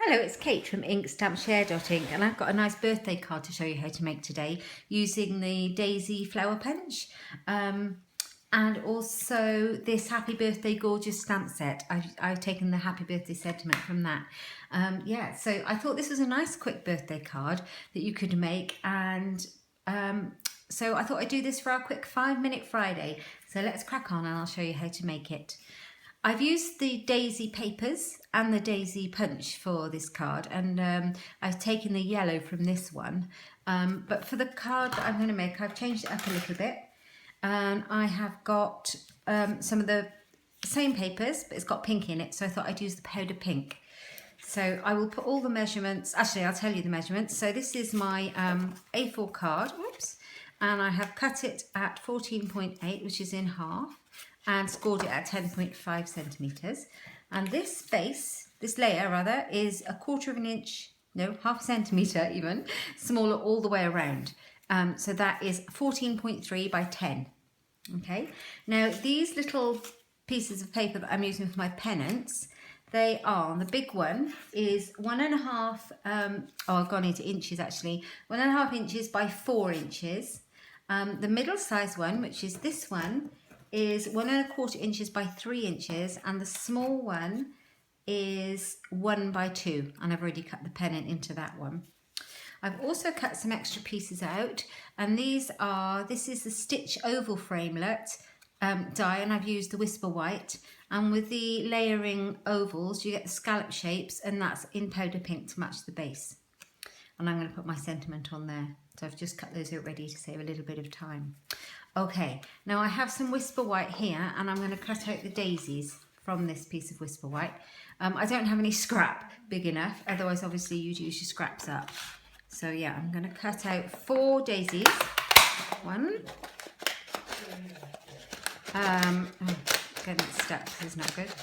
Hello, it's Kate from Ink, and I've got a nice birthday card to show you how to make today using the daisy flower punch and also this Happy Birthday Gorgeous stamp set. I've taken the Happy Birthday sentiment from that. Yeah, so I thought this was a nice quick birthday card that you could make, and so I thought I'd do this for our quick 5-minute Friday. So let's crack on and I'll show you how to make it. I've used the daisy papers and the daisy punch for this card, and I've taken the yellow from this one. But for the card that I'm going to make, I've changed it up a little bit. And I have got some of the same papers, but it's got pink in it, so I thought I'd use the powder pink. So I will put all the measurements, actually I'll tell you the measurements. So this is my A4 card, whoops, and I have cut it at 14.8, which is in half, and scored it at 10.5 centimetres. And this base, this layer rather, is 1/4 of an inch, no, half a centimetre even, smaller all the way around. So that is 14.3 by 10. Okay, now these little pieces of paper that I'm using for my pennants, they are, the big one is 1.5, I've gone into inches actually, 1.5 inches by 4 inches. The middle size one, which is this one, is 1.25 inches by 3 inches, and the small one is 1 by 2, and I've already cut the pennant into that one. I've also cut some extra pieces out, and this is the Stitch Oval Framelit die, and I've used the Whisper White, and with the layering ovals you get the scallop shapes, and that's in powder pink to match the base. And I'm going to put my sentiment on there, so I've just cut those out ready to save a little bit of time. Okay, now I have some Whisper White here, and I'm going to cut out the daisies from this piece of Whisper White. I don't have any scrap big enough, otherwise obviously you'd use your scraps up. So yeah, I'm going to cut out 4 daisies. One. Getting it stuck, this is not good.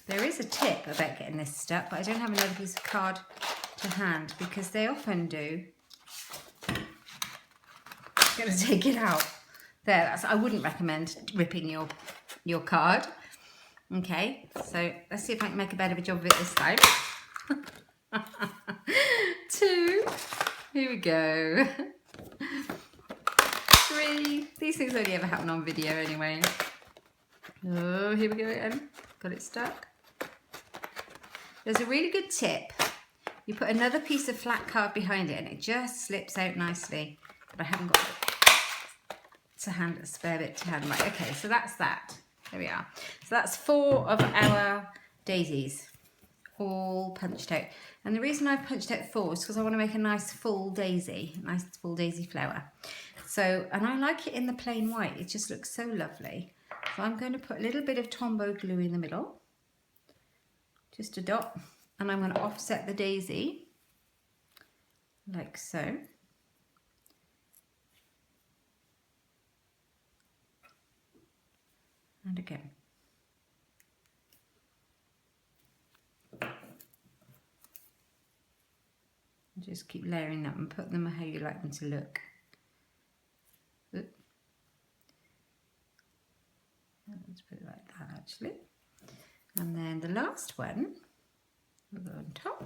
There is a tip about getting this stuck, but I don't have another piece of card to hand because they often do. I'm going to take it out. There, I wouldn't recommend ripping your card. Okay, so let's see if I can make a better job of it this time. 2, here we go. 3, these things only ever happen on video anyway. Oh, here we go again. Got it stuck. There's a really good tip. You put another piece of flat card behind it and it just slips out nicely. But I haven't got a spare bit to hand. Right, okay, so that's that. There we are. So that's 4 of our daisies all punched out. And the reason I've punched out 4 is because I want to make a nice full daisy flower. So, and I like it in the plain white. It just looks so lovely. So I'm going to put a little bit of Tombow glue in the middle. Just a dot. And I'm going to offset the daisy like so. And again. Just keep layering them and put them how you like them to look. Let's put it like that actually. And then the last one will go on top,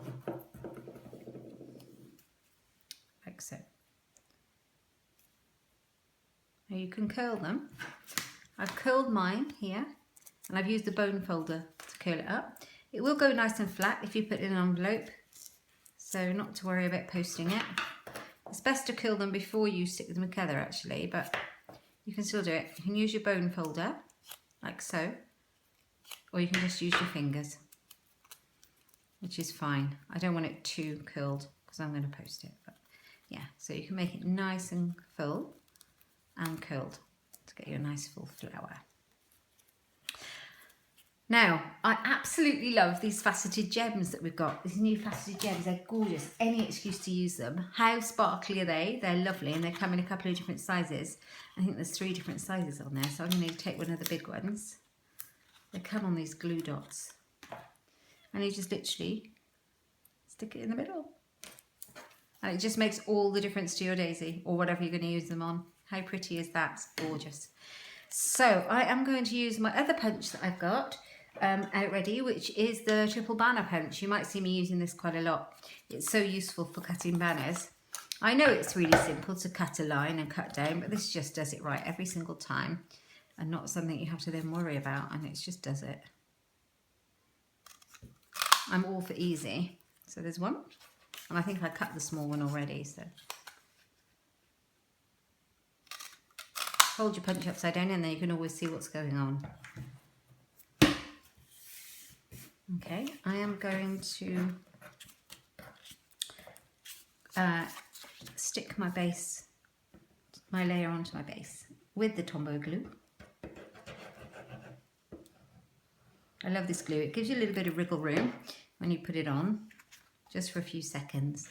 like so. Now you can curl them. I've curled mine here, and I've used the bone folder to curl it up. It will go nice and flat if you put it in an envelope, so not to worry about posting it. It's best to curl them before you stick them together actually, but you can still do it. You can use your bone folder, like so, or you can just use your fingers, which is fine. I don't want it too curled because I'm going to post it, but yeah, so you can make it nice and full and curled to get you a nice full flower. Now, I absolutely love these faceted gems that we've got. These new faceted gems, they're gorgeous. Any excuse to use them. How sparkly are they? They're lovely, and they come in a couple of different sizes. I think there's 3 different sizes on there, so I'm going to take one of the big ones. They come on these glue dots. And you just literally stick it in the middle. And it just makes all the difference to your daisy, or whatever you're going to use them on. How pretty is that? It's gorgeous. So I am going to use my other punch that I've got. out ready, which is the triple banner punch. You might see me using this quite a lot. It's so useful for cutting banners. I know it's really simple to cut a line and cut down, but this just does it right every single time and not something you have to then worry about, and it just does it. I'm all for easy. So there's one, and I think I cut the small one already, so. Hold your punch upside down and then you can always see what's going on. Okay, I am going to stick my base, my layer onto my base with the Tombow glue. I love this glue. It gives you a little bit of wriggle room when you put it on, just for a few seconds.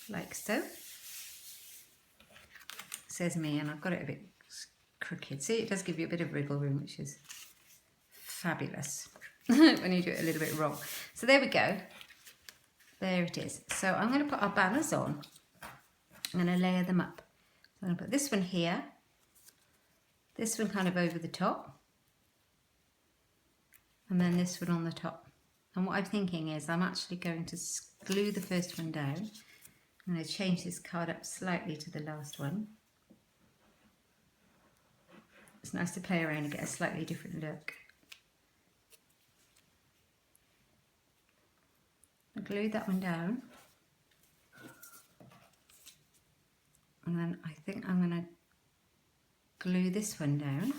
Like so. Says me, and I've got it a bit crooked. See, it does give you a bit of wriggle room, which is fabulous when you do it a little bit wrong. So there we go. There it is. So I'm going to put our banners on. I'm going to layer them up. So I'm going to put this one here, this one kind of over the top, and then this one on the top. And what I'm thinking is I'm actually going to glue the first one down. I'm going to change this card up slightly to the last one. It's nice to play around and get a slightly different look. I'll glue that one down. And then I think I'm going to glue this one down.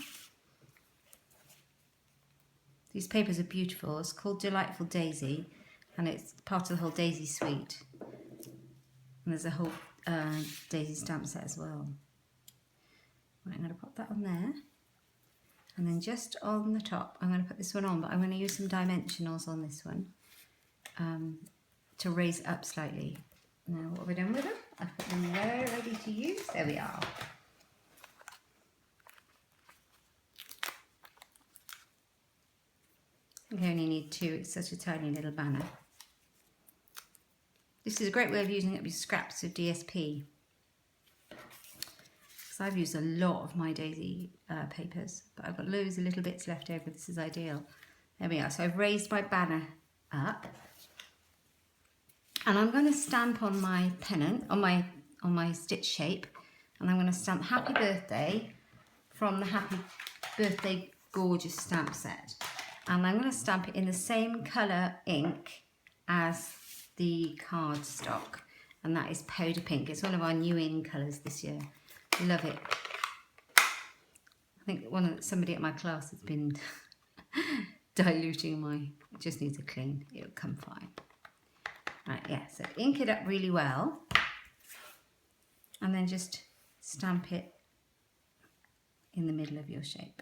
These papers are beautiful. It's called Delightful Daisy, and it's part of the whole Daisy suite. And there's a whole Daisy stamp set as well. Right, I'm going to pop that on there. And then just on the top, I'm going to put this one on, but I'm going to use some dimensionals on this one to raise it up slightly. Now, what have we done with them? I've put them there ready to use. There we are. I think I only need two. It's such a tiny little banner. This is a great way of using up your scraps of DSP. Because I've used a lot of my Daisy papers, but I've got loads of little bits left over. This is ideal. There we are. So I've raised my banner up. And I'm going to stamp on my pennant, on my stitch shape. And I'm going to stamp Happy Birthday from the Happy Birthday Gorgeous stamp set. And I'm going to stamp it in the same colour ink as the cardstock, and that is powder pink. It's one of our new in colours this year. Love it. I think somebody at my class has been diluting my. It just needs a clean. It'll come fine. Right, yeah. So ink it up really well, and then just stamp it in the middle of your shape.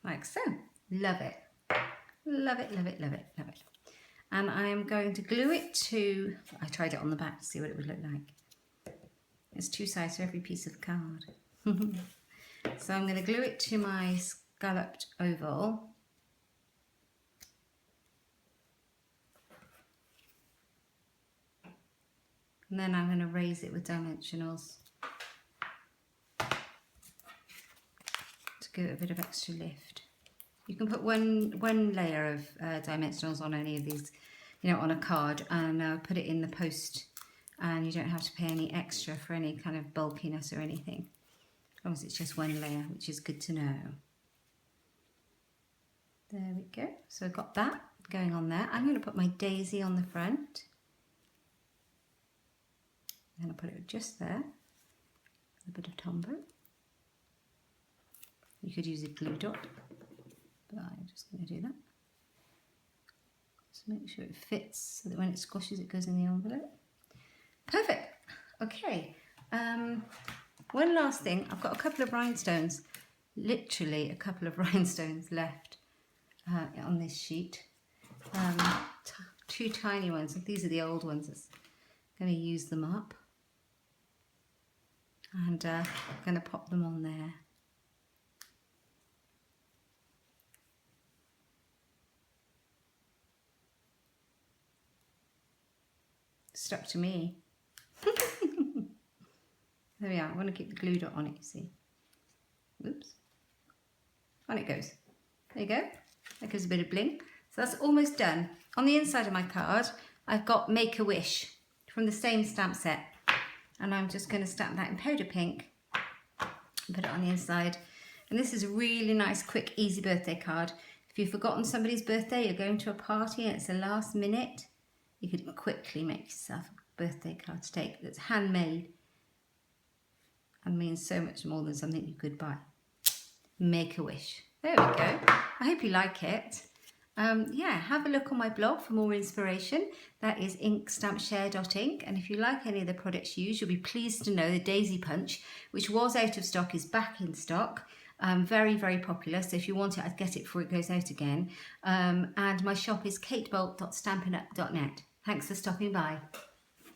Like so. Love it. Love it, love it, love it, love it. And I am going to glue it to, I tried it on the back to see what it would look like. There's two sides to every piece of card. So I'm going to glue it to my scalloped oval. And then I'm going to raise it with dimensionals to give it a bit of extra lift. You can put one layer of dimensionals on any of these, you know, on a card, and put it in the post, and you don't have to pay any extra for any kind of bulkiness or anything, as long as it's just one layer, which is good to know. There we go. So I've got that going on there. I'm going to put my daisy on the front. I'm going to put it just there, a bit of Tombow. You could use a glue dot, but I'm just going to do that. Just make sure it fits so that when it squashes it goes in the envelope. Perfect. Okay. One last thing. I've got a couple of rhinestones, literally a couple of rhinestones left on this sheet. Two tiny ones. These are the old ones. I'm going to use them up. And I'm going to pop them on there. Stuck to me. There we are. I want to keep the glue dot on it, you see. Oops. On it goes. There you go. That gives a bit of bling. So that's almost done. On the inside of my card, I've got Make a Wish from the same stamp set. And I'm just going to stamp that in powder pink and put it on the inside. And this is a really nice, quick, easy birthday card. If you've forgotten somebody's birthday, you're going to a party and it's the last minute, you could quickly make yourself a birthday card to take that's handmade and means so much more than something you could buy. Make a Wish. There we go. I hope you like it. Yeah, have a look on my blog for more inspiration. That is inkstampshare.ink. And if you like any of the products used, you'll be pleased to know the Daisy Punch, which was out of stock, is back in stock. Very, very popular. So if you want it, I'd get it before it goes out again. And my shop is katebolt.stampinup.net. Thanks for stopping by.